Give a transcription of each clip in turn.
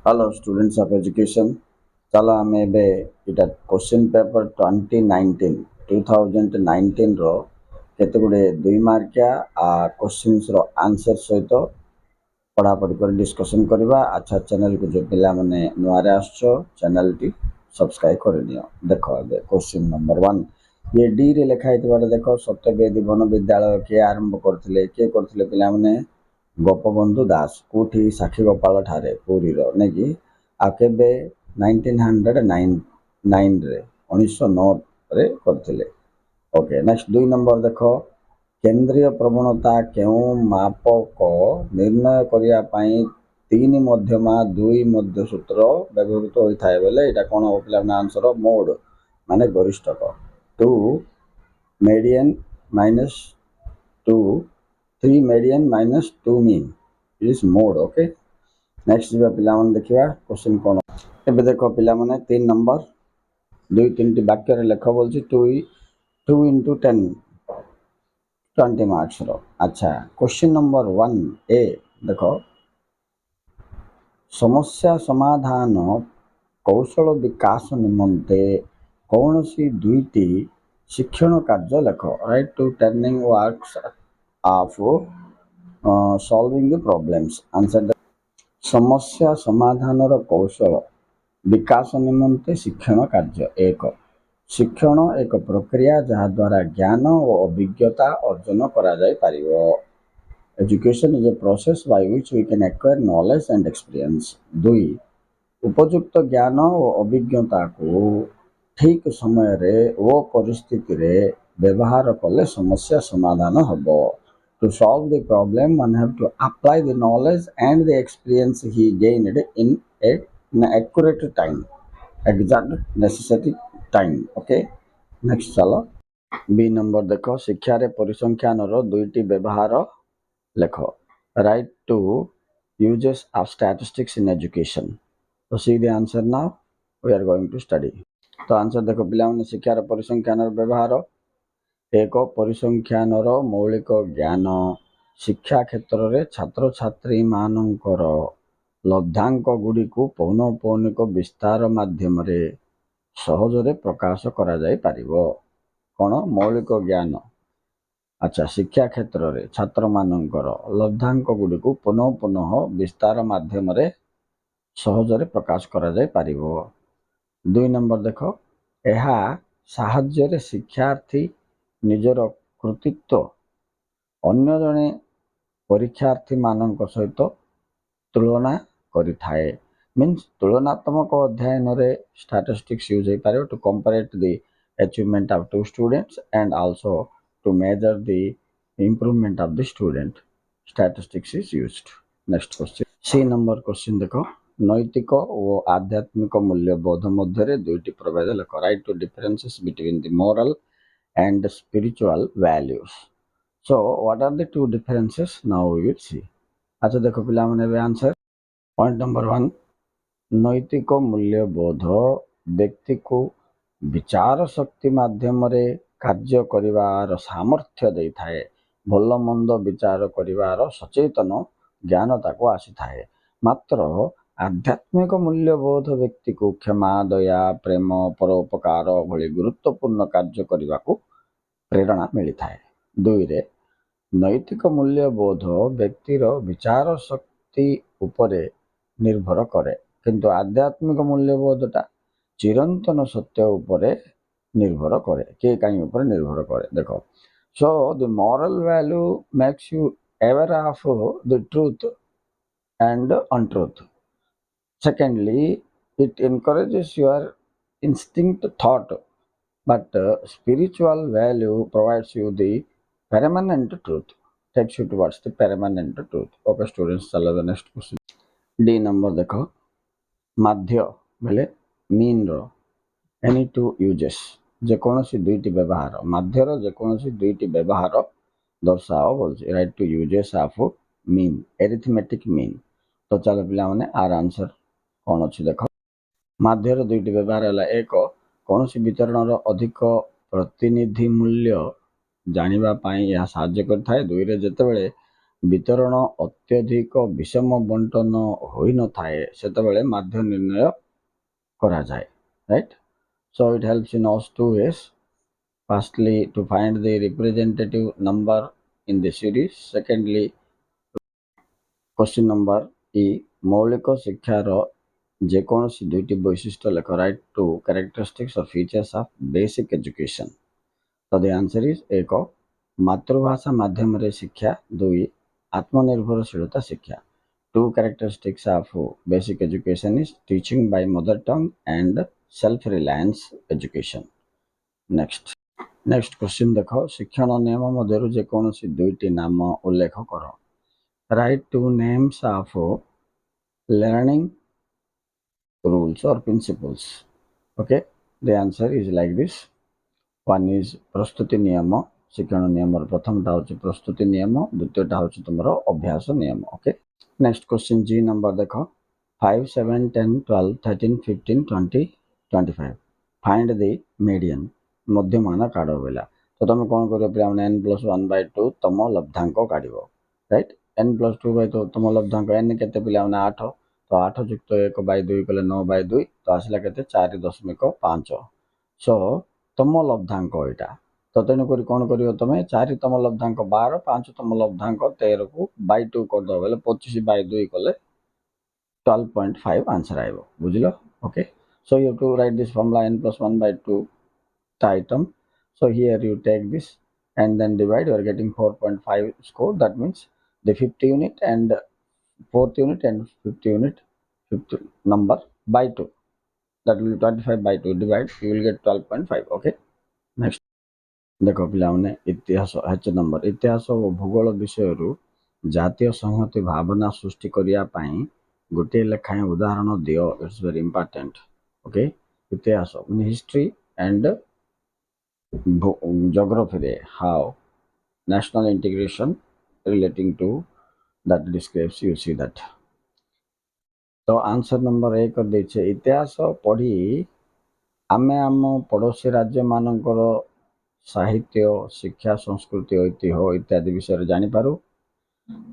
Hello students of education. चलो आम एटा question paper 2019 रो केते गुडे 2 मार्किया क्वेश्चंस रो आंसर सहित पढ़ापढ़ी कर डिस्कशन करवा। अच्छा चैनल को जो पिला माने नुआरे आछो चैनल टी सब्सक्राइब कर दियो। देखो ए क्वेश्चन नंबर 1 ये डी रे लिखा हितबार देखो सत्यवेदी वन विद्यालय के आरंभ करथिले के करथिले पिला माने गोपबंधु दास कोठी साक्षीगोपाल ठारे पुरी रो ने कि आ केबे 1909 रे 1909 रे करथिले। ओके नेक्स्ट 2 नंबर देखो केंद्रीय प्रवणता केउ मापक निर्णय करिया पई 3 मध्यमा 2 मध्य सूत्र व्यवहृत होइथाय बेले एटा कोन हो पिला आंसर मोड माने गरिष्ठक 2 median minus 2 3 median minus 2 mean is mode। Okay next जीवा पिला मन देखिबा क्वेश्चन कोन एबे देखो पिला माने 3 नंबर 2 3 टी वाक्य रे लेख बोलछि 2 into 10 20 मार्क्स रो। अच्छा क्वेश्चन नंबर 1 ए देखो समस्या समाधान कौशल विकास निमंते कौनसी दुईटी शिक्षण कार्य लेख। Write two turning works of solving the problems. Answer समस्या समाधान कौशल विकास निमंते शिक्षण कार्य एक शिक्षण एक प्रक्रिया जहाँ द्वारा ज्ञान और अभिज्ञता अर्जन करा जाय पारिबो। Education is a process by which we can acquire knowledge and experience. 2 उपयुक्त ज्ञान और अभिज्ञता को ठीक समय रे वो परिस्थिति रे व्यवहार कले समस्या समाधान हबो। To solve the problem, one have to apply the knowledge and the experience he gained in an accurate time, exact necessary time। Okay, next चलो बी नंबर देखो शिक्षा रे परिसंख्यान रो दुईटी व्यवहार लेख। Write two uses of statistics in education. तो see the answer now we are going to study. तो आंसर देखो पिला माने शिक्षा रे परिसंख्यान रो व्यवहार एक परिसंख्यान मौलिक ज्ञान शिक्षा क्षेत्र में छात्र छात्री मानकर लब्धांक गुड़ी को पौनपौनिक विस्तार माध्यम सहजरे प्रकाश करा जाय पारिबो। कौन मौलिक ज्ञान। अच्छा शिक्षा क्षेत्र में छात्र मानकर लब्धांक गुड़ी को पुनः पुनः विस्तार माध्यम सहजरे प्रकाश करा जाय पारिबो। 2 नंबर देखो एहा साहाय्य शिक्षार्थी निजर कृतित्व अन्य जने परीक्षार्थी मानक सहित तुलना करिथाए। मीन्स तुलनात्मक अध्ययन रे स्टैटिस्टिक्स यूज हो पारे to compare the achievement of 2 students and also to measure the improvement of the student. Statistics is used. Next question C number question देखो नैतिक और आध्यात्मिक मूल्यबोध मध्य दुईटी प्रभेद लेख। Write two differences between the moral and spiritual values। So what are the 2 differences? Now we will see। अच्छा देखो पिला माने बे आंसर पॉइंट नंबर 1 नैतिक मूल्यबोध व्यक्ति को विचार शक्ति माध्यम रे कार्य करिवार सामर्थ्य देई थाए। भल मंद विचार करिवार सचेतन ज्ञानता को आसी थाए। मात्र आध्यात्मिक मूल्यबोध व्यक्ति को क्षमा दया प्रेम परोपकार भली गुरुत्वपूर्ण कार्य करने को प्रेरणा मिली थाए। 2 रे नैतिक मूल्यबोध व्यक्तिर विचार शक्ति उपरे निर्भर करे किंतु आध्यात्मिक मूल्यबोधटा चिरंतन सत्य उपरे निर्भर करे। के काई ऊपर निर्भर करे देखो। So the moral value makes you aware of the truth and untruth। Secondly, it encourages your instinct thought, but spiritual value provides you the permanent truth, takes you towards the permanent truth। Okay students, चलो the next question। D number देखो माध्य बेले mean रो एनी 2 uses जेकोसी दुईटी व्यवहार माध्यर जेकोसी दुईटी व्यवहार दर्शाओ बोलछे। Write two uses of mean arithmetic mean. तो चलो पिला माने आर आंसर कौन अच्छी देख माध्यर दुईटी व्यवहार है। एक कौन सी वितरण अधिक प्रतिनिधि मूल्य जानिबा पाई यह साहाय्य करथाय। 2 रे जेतेबेले वितरण अत्यधिक विषम बंटन होई न थाए सेतबेले माध्य निर्णय करा जाए, right. So it helps in us two ways. Firstly, to find the representative number in the series. Secondly, question number ई मौलिक शिक्षार जेकोसी दुईटी वैशिष्ट्य लेख. राइट टू कैरेक्टरिस्टिक्स और फीचर्स ऑफ बेसिक एजुकेशन. तो द आंसर इज एक मातृभाषा माध्यम रे शिक्षा, दुई आत्मनिर्भरशीलता शिक्षा. To characteristics of basic education is teaching by mother tongue and self reliance education. Next question देखो. शिक्षण नियम मध्य जेकोसी दुईटी नाम उल्लेख कर. Write two names of learning rules or principles. Okay, the answer is like this. One is प्रस्तुति नियम. शिक्षण नियम प्रथमटा हूँ प्रस्तुति नियम, द्वितीयटा हूँ तुम अभ्यास नियम. ओके, नेक्स्ट क्वेश्चन जी नंबर देख. 5, 7, 10, 12, 13, 15, 20, 25. Find the median. मध्यमान काढ़ बोला. तो तुम कौन कर n+1/2 तुम लब्धांक काढ़. राइट, n+2/2 तुम लब्धांक n के पिला 8, तो 8 युक्त 1/2 कले 9/2, तो आसला के 4.5. सो तुम लब्धांक यहाँ. तो तेणुक कौन कर तुम 4 तुम लब्धांक 12, 5 तुम लब्धांक 13 को 2 करदे बोले 25/2 कले 12.5 आंसर आए. बुझल. Okay, so you to write this formula n+1/2 item. So here you take this and then divide. You are getting 4.5 score. That means the 50 unit and 4th unit and 50 unit 50 number by 2, that will be 25/2 divide, you will get 12.5. okay, next देखो पिलाने इतिहास h number. इतिहास और भूगोल विषय जातीय संहति भावना सृष्टि करिया पई गोटे लेखाएं उदाहरण दियो. It's very important. ओके, इतिहास mean history and geography, how national integration relating to that describes, you see that. तो आंसर नंबर 1 कर देछे. इतिहास पढ़ी आमे आम पड़ोसी राज्य मानकर साहित्य, शिक्षा, संस्कृति, ऐतिह्य इत्यादि विषय जानी पारू,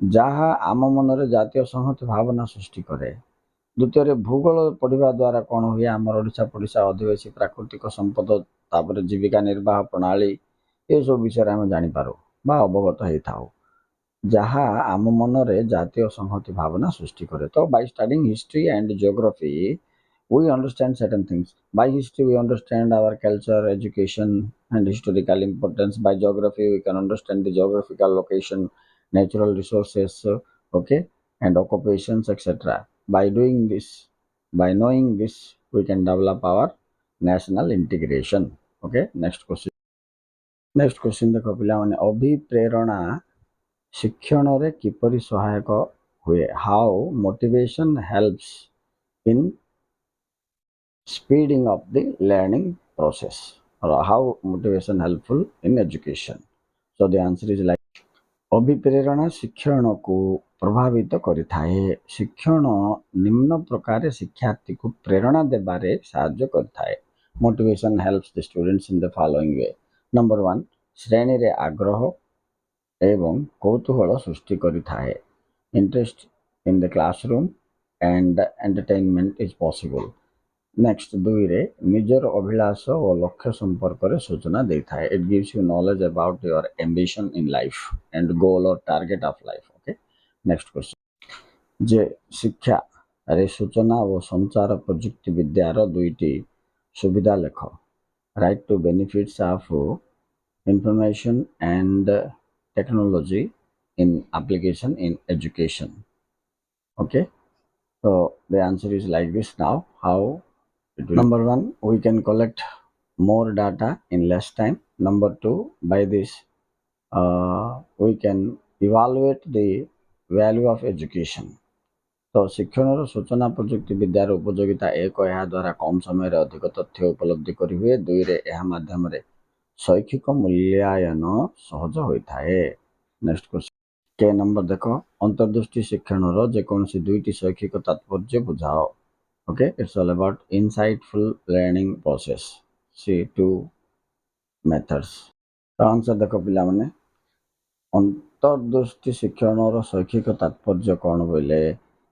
जहाँ आम मनरे जातीय संहति भावना सृष्टि करे. द्वितीय भूगोल पढ़ा द्वारा कौन हुए आम ओडिशा पड़िशा आदिवासी प्राकृतिक संपद तापर जीविका निर्वाह प्रणाली ये सब विषय आम जानीपारू बा अवगत होता जहाँ आम मनरे जातीय संहति भावना सृष्टि करे. तो by studying history and geography we understand certain things. By history we understand our culture, education and historical importance. By geography we can understand the geographical location, natural resources, okay, and occupations, etc. By doing this, by knowing this, we can develop our national integration. Okay, next question देखो पिला माने अभिप्रेरणा शिक्षण रे किपरि सहायक हुए. How motivation helps in speeding up the learning process, or how motivation helpful in education. So the answer is like अभिप्रेरणा शिक्षण को प्रभावित करिथाए. शिक्षण निम्न प्रकार शिक्षार्थी को प्रेरणा देबारे साहाय्य करिथाए. Motivation helps the students in the following way. Number 1, श्रेणी रे आग्रह एवं कौतूहल सृष्टि करिथाए. Interest in the classroom and entertainment is possible. Next 2 रे निजर अभिलाष और लक्ष्य संपर्क रे सूचना देता है. It gives you knowledge about your ambition in life and goal और target of life. Okay, next question. जे शिक्षा रे सूचना और संचार प्रजुक्ति विद्यार दुईटी सुविधा लेख. Write two benefits of information and technology in application in education. Okay, so the answer is like this. Now how number 1, we can collect more data in less time. Number 2, by this we can evaluate the value of education. तो शिक्षण सूचना प्रजुक्ति विद्यार उपयोगिता 1, यह द्वारा कम समय रे अधिक तथ्य उपलब्धि करी हुए. 2 रे यह माध्यम रे शैक्षिक मूल्यांकन सहज होता है. नेक्स्ट क्वेश्चन के नंबर देखो. अंतर्दृष्टि शिक्षण रो जेकोसी दुईटी शैक्षिक तात्पर्य बुझाओ. Okay, it's all about insightful learning process. See 2 methods. तो आंसर देखो पिला माने ଅନ୍ତର୍ଦୃଷ୍ଟି ଶିକ୍ଷଣର ଶୈକ୍ଷିକ ତାତ୍ପର୍ଯ୍ୟ କ'ଣ ବୋଇଲେ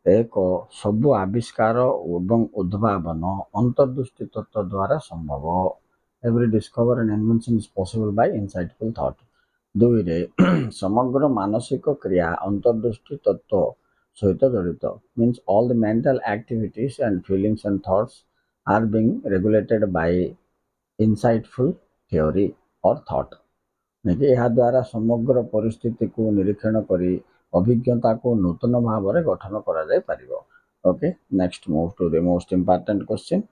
ଏକ ସବୁ ଆବିଷ୍କାର ଏବଂ ଉଦ୍ଭାବନ ଅନ୍ତର୍ଦୃଷ୍ଟି ତତ୍ତ୍ୱ ଦ୍ୱାରା ସମ୍ଭବ। Every discover and invention is possible by insightful thought. ଦୁଇରେ ସମଗ୍ର ମାନସିକ କ୍ରିୟା ଅନ୍ତର୍ଦୃଷ୍ଟି ତତ୍ତ୍ୱ ସହିତ ଜଡ଼ିତ। Means all the mental activities and feelings and thoughts are being regulated by insightful theory or thought. ଏହାଦ୍ୱାରା ସମଗ୍ର ପରିସ୍ଥିତିକୁ ନିରୀକ୍ଷଣ କରି ଅଭିଜ୍ଞତାକୁ ନୂତନ ଭାବରେ ଗଠନ କରାଯାଇପାରିବ। Okay, next move to the most important question.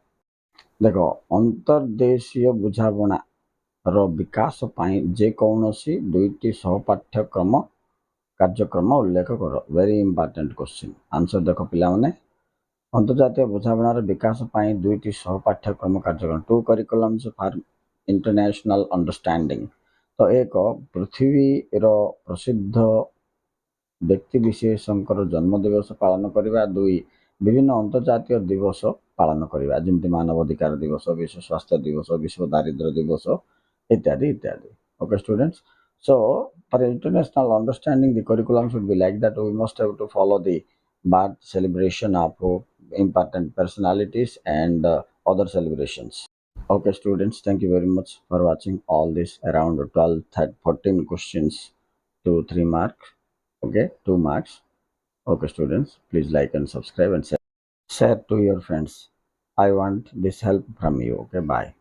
ଦେଖ, ଅନ୍ତର୍ଦେଶୀୟ ବୁଝାମଣାର ବିକାଶ ପାଇଁ ଯେକୌଣସି ଦୁଇଟି ସହପାଠ୍ୟକ୍ରମ କାର୍ଯ୍ୟକ୍ରମ ଉଲ୍ଲେଖ କର। Very important question. ଆନ୍ସର ଦେଖ ପିଲାମାନେ। ଅନ୍ତର୍ଜାତୀୟ ବୁଝାମଣାର ବିକାଶ ପାଇଁ ଦୁଇଟି ସହପାଠ୍ୟକ୍ରମ କାର୍ଯ୍ୟକ୍ରମ, ଟୁ କରିକୁଲମ୍ସ ଫର୍ ଇଣ୍ଟରନ୍ୟାସନାଲ ଅଣ୍ଡରଷ୍ଟାଣ୍ଡିଂ। ତ ଏକ ପୃଥିବୀର ପ୍ରସିଦ୍ଧ ବ୍ୟକ୍ତିବିଶେଷଙ୍କର ଜନ୍ମଦିବସ ପାଳନ କରିବା, ଦୁଇ ବିଭିନ୍ନ ଅନ୍ତର୍ଜାତୀୟ ଦିବସ ପାଳନ କରିବା, ଯେମିତି ମାନବ ଅଧିକାର ଦିବସ, ବିଶ୍ୱ ସ୍ୱାସ୍ଥ୍ୟ ଦିବସ, ବିଶ୍ୱ ଦାରିଦ୍ର୍ୟ ଦିବସ ଇତ୍ୟାଦି ଇତ୍ୟାଦି। Okay students, so for international understanding the curriculum should be like that. We must have to follow the birth celebration of important personalities and other celebrations. Okay students, thank you very much for watching all this around 12, 13, 14 questions to 3 marks. Okay, 2 marks. Okay students, please like and subscribe and share to your friends. I want this help from you. Okay, bye.